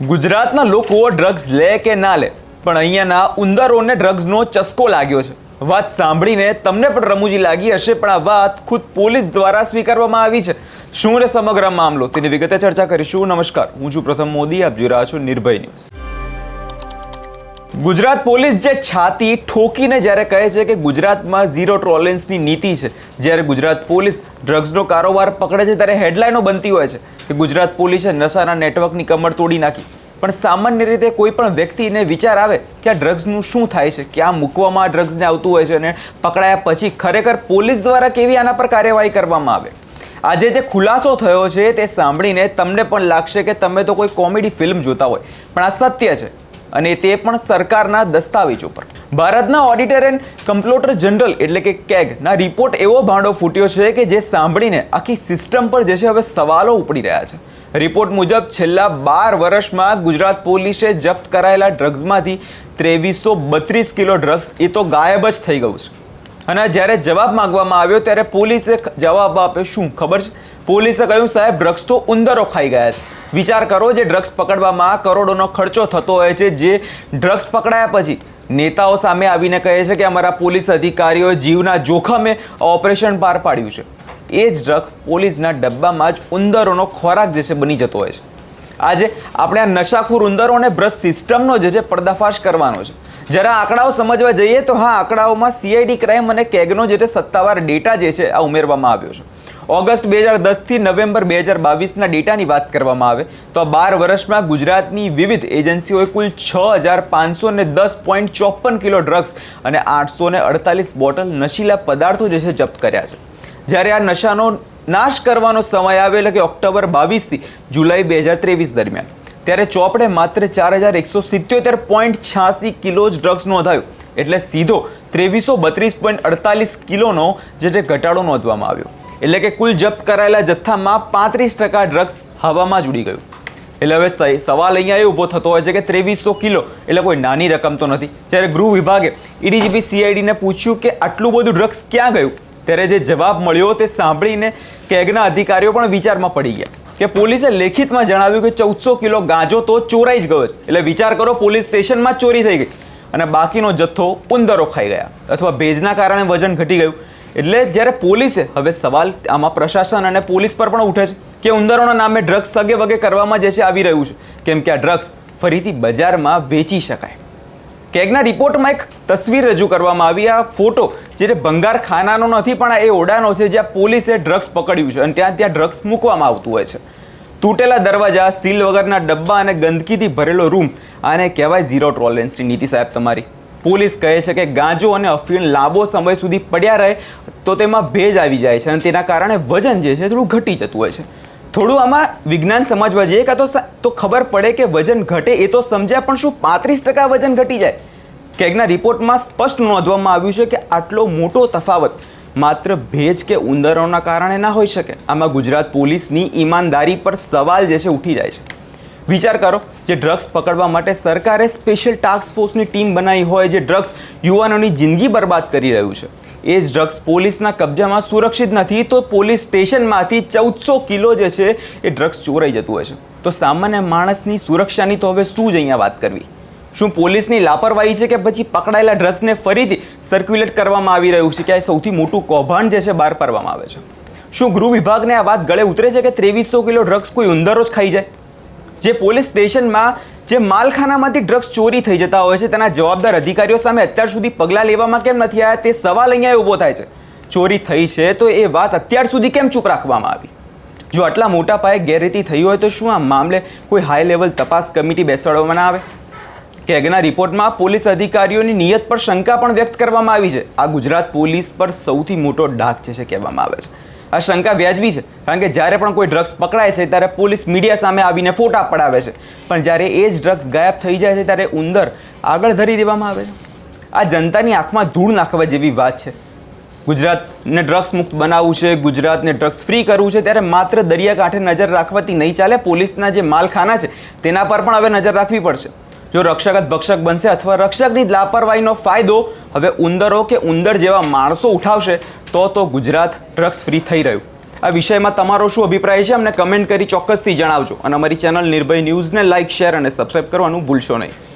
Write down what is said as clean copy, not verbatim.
ગુજરાતના લોકો ડ્રગ્સ લે કે ના લે, પણ અહીંયાના ઉંદરોને ડ્રગ્સનો ચસ્કો લાગ્યો છે. વાત સાંભળીને તમને પણ રમૂજી લાગી હશે, પણ આ વાત ખુદ પોલીસ દ્વારા સ્વીકારવામાં આવી છે. શું રે સમગ્ર મામલો, તેની વિગતે ચર્ચા કરીશું. નમસ્કાર, હું છું પ્રથમ મોદી, આપ જોઈ રહ્યા છો નિર્ભય ન્યૂઝ. ગુજરાત પોલીસ જે છાતી ઠોકીને જ્યારે કહે છે કે ગુજરાતમાં ઝીરો ટોલરન્સની નીતિ છે, જ્યારે ગુજરાત પોલીસ ડ્રગ્સનો કારોબાર પકડે છે ત્યારે હેડલાઇનો બનતી હોય છે કે ગુજરાત પોલીસે નશાના નેટવર્કની કમર તોડી નાખી. પણ સામાન્ય રીતે કોઈ પણ વ્યક્તિને વિચાર આવે કે આ ડ્રગ્સનું શું થાય છે, ક્યાં મૂકવામાં આ ડ્રગ્સને આવતું હોય છે, અને પકડાયા પછી ખરેખર પોલીસ દ્વારા કેવી આના પર કાર્યવાહી કરવામાં આવે. આજે જે ખુલાસો થયો છે તે સાંભળીને તમને પણ લાગશે કે તમે તો કોઈ કોમેડી ફિલ્મ જોતા હોય, પણ આ સત્ય છે, અને તે પણ સરકારના દસ્તાવેજો પર. ભારતના ઓડિટર એન્ડ કમ્પ્ટ્રોલર જનરલ એટલે કે કેગના રિપોર્ટ એવો ભાંડો ફૂટ્યો છે કે જે સાંભળીને આખી સિસ્ટમ પર જે છે હવે સવાલો ઉપડી રહ્યા છે. રિપોર્ટ મુજબ છેલ્લા 12 વર્ષમાં ગુજરાત પોલીસે જપ્ત કરાયેલા ડ્રગ્સમાંથી 2332 કિલો ડ્રગ્સ એ તો ગાયબ જ થઈ ગયું છે. અને જ્યારે જવાબ માંગવામાં આવ્યો ત્યારે પોલીસે જવાબ આપ્યો શું ખબર છે? પોલીસે કહ્યું, સાહેબ, ડ્રગ્સ તો ઉંદરો ખાઈ ગયા છે. વિચાર કરો, જે ડ્રગ્સ પકડવામાં કરોડોનો ખર્ચો થતો હોય છે, જે ડ્રગ્સ પકડાયા પછી નેતાઓ સામે આવીને કહે છે કે અમારા પોલીસ અધિકારીઓએ જીવના જોખમે ઓપરેશન પાર પાડ્યું છે, એ જ ડ્રગ પોલીસના ડબ્બામાં જ ઉંદરોનો ખોરાક જે છે બની જતો હોય છે. આજે આપણે આ નશાખોર ઉંદરો અને બ્રશ સિસ્ટમનો જે છે પર્દાફાશ કરવાનો છે. જરા આંકડાઓ સમજવા જઈએ તો હા, આંકડાઓમાં CID ક્રાઇમ અને કેગનો જે સત્તાવાર ડેટા જે છે આ ઉમેરવામાં આવ્યો છે. ઓગસ્ટ 2010થી નવેમ્બર 2022ના ડેટાની વાત કરવામાં આવે તો આ 12 વર્ષમાં ગુજરાતની વિવિધ એજન્સીઓએ કુલ 6510.54 કિલો ડ્રગ્સ અને 848 બોટલ નશીલા પદાર્થો જે છે જપ્ત કર્યા છે. જ્યારે આ નશાનો નાશ કરવાનો સમય આવે એટલે કે ઓક્ટોબર 22થી જુલાઈ 2023 દરમિયાન, ત્યારે ચોપડે માત્ર 4177.86 કિલો જ ડ્રગ્સ નોંધાયું, એટલે સીધો 2332.48 કિલોનો જે ઘટાડો નોંધવામાં આવ્યો. એટલે કે કુલ જપ્ત કરાયેલા જથ્થામાં 35% ડ્રગ્સ હવામાં જ ઉડી ગયું. એટલે હવે સવાલ અહીંયા એ ઊભો થતો હોય છે કે 2300 કિલો એટલે કોઈ નાની રકમ તો નથી. જ્યારે ગૃહ વિભાગે EDGP CIDને પૂછ્યું કે આટલું બધું ડ્રગ્સ ક્યાં ગયું, ત્યારે જે જવાબ મળ્યો તે સાંભળીને કેગના અધિકારીઓ પણ વિચારમાં પડી ગયા કે પોલીસે લેખિતમાં જણાવ્યું કે 1400 કિલો ગાંજો તો ચોરાઈ જ ગયો છે. એટલે વિચાર કરો, પોલીસ સ્ટેશનમાં જ ચોરી થઈ ગઈ અને બાકીનો જથ્થો ઉંદરો ખાઈ ગયા અથવા ભેજના કારણે વજન ઘટી ગયું. એટલે જ્યારે પોલીસે, હવે સવાલ આમાં પ્રશાસન અને પોલીસ પર પણ ઉઠે છે કે ઉંદરોના નામે ડ્રગ્સ સગે વગે કરવામાં જે છે આવી રહ્યું છે, કેમ કે આ ડ્રગ્સ ફરીથી બજારમાં વેચી શકાય. કેગના રિપોર્ટમાં એક તસવીર રજૂ કરવામાં આવી. આ ફોટો જે ભંગાર ખાનાનો નથી, પણ આ એ ઓરડાનો છે જ્યાં પોલીસે ડ્રગ્સ પકડ્યું છે અને ત્યાં ડ્રગ્સ મૂકવામાં આવતું હોય છે. તૂટેલા દરવાજા, સીલ વગરના ડબ્બા અને ગંદકીથી ભરેલો રૂમ, આને કહેવાય ઝીરો ટોલરન્સની નીતિ. સાહેબ, તમારી પોલીસ કહે છે કે ગાંજો અને અફીણ લાંબો સમય સુધી પડ્યા રહે તો તેમાં ભેજ આવી જાય છે અને તેના કારણે વજન જે છે થોડું ઘટી જતું હોય છે. થોડું આમાં વિજ્ઞાન સમજવા જઈએ કાં તો ખબર પડે કે વજન ઘટે એ તો સમજ્યા, પણ શું 35% વજન ઘટી જાય? કેગના રિપોર્ટમાં સ્પષ્ટ નોંધવામાં આવ્યું છે કે આટલો મોટો તફાવત માત્ર ભેજ કે ઉંદરોના કારણે ના હોઈ શકે. આમાં ગુજરાત પોલીસની ઈમાનદારી પર સવાલ જે છે ઉઠી જાય છે. વિચાર કરો, જે ડ્રગ્સ પકડવા માટે સરકારે સ્પેશિયલ ટાસ્ક ફોર્સની ટીમ બનાવી હોય, જે ડ્રગ્સ યુવાનોની જિંદગી બરબાદ કરી રહ્યું છે, એ જ ડ્રગ્સ પોલીસના કબજામાં સુરક્ષિત નથી તો પોલીસ સ્ટેશનમાંથી 1400 કિલો જે છે એ ડ્રગ્સ ચોરાઈ જતું હોય છે. તો સામાન્ય માણસની સુરક્ષાની તો હવે શું જ અહીંયા વાત કરવી? શું પોલીસની લાપરવાહી છે કે પછી પકડાયેલા ડ્રગ્સને ફરીથી સર્ક્યુલેટ કરવામાં આવી રહ્યું છે કે આ સૌથી મોટું કૌભાંડ જે છે બહાર પાડવામાં આવે છે? શું ગૃહ વિભાગને આ વાત ગળે ઉતરે છે કે 2300 કિલો ડ્રગ્સ કોઈ ઉંદરો જ ખાઈ જાય? જે પોલીસ સ્ટેશનમાં જે માલખાનામાંથી ડ્રગ્સ ચોરી થઈ જતા હોય છે, તેના જવાબદાર અધિકારીઓ સામે અત્યાર સુધી પગલાં લેવામાં કેમ નથી આવ્યા? તે સવાલ અહીંયા ઊભો થાય છે. ચોરી થઈ છે તો એ વાત અત્યાર સુધી કેમ ચૂપ રાખવામાં આવી? જો આટલા મોટા પાયે ગેરરીતિ થઈ હોય તો શું આ મામલે કોઈ હાઈ લેવલ તપાસ કમિટી બેસાડવામાં ના આવે? કેગના રિપોર્ટમાં પોલીસ અધિકારીઓની નિયત પર શંકા પણ વ્યક્ત કરવામાં આવી છે. આ ગુજરાત પોલીસ પર સૌથી મોટો ડાઘ છે કહેવામાં આવે છે. આ શંકા વ્યાજબી છે, કારણ કે જ્યારે પણ કોઈ ડ્રગ્સ પકડાય છે ત્યારે પોલીસ મીડિયા સામે આવીને ફોટા પડાવે છે, પણ જ્યારે એ જ ડ્રગ્સ ગાયબ થઈ જાય છે ત્યારે ઉંદર આગળ ધરી દેવામાં આવે છે. આ જનતાની આંખમાં ધૂળ નાખવા જેવી વાત છે. ગુજરાતને ડ્રગ્સ મુક્ત બનાવવું છે, ગુજરાતને ડ્રગ્સ ફ્રી કરવું છે, ત્યારે માત્ર દરિયાકાંઠે નજર રાખવાથી નહીં ચાલે. પોલીસના જે માલખાના છે તેના પર પણ હવે નજર રાખવી પડશે. જો રક્ષક જ ભક્ષક બનશે અથવા રક્ષકની લાપરવાહીનો ફાયદો હવે ઉંદરો કે ઉંદર જેવા માણસો ઉઠાવશે તો ગુજરાત ડ્રગ્સ ફ્રી થઈ રહ્યું. આ વિષયમાં તમારો શું અભિપ્રાય છે અમને કમેન્ટ કરી ચોક્કસથી જણાવજો અને અમારી ચેનલ નિર્ભય ન્યૂઝને લાઇક શેર અને સબસ્ક્રાઇબ કરવાનું ભૂલશો નહીં.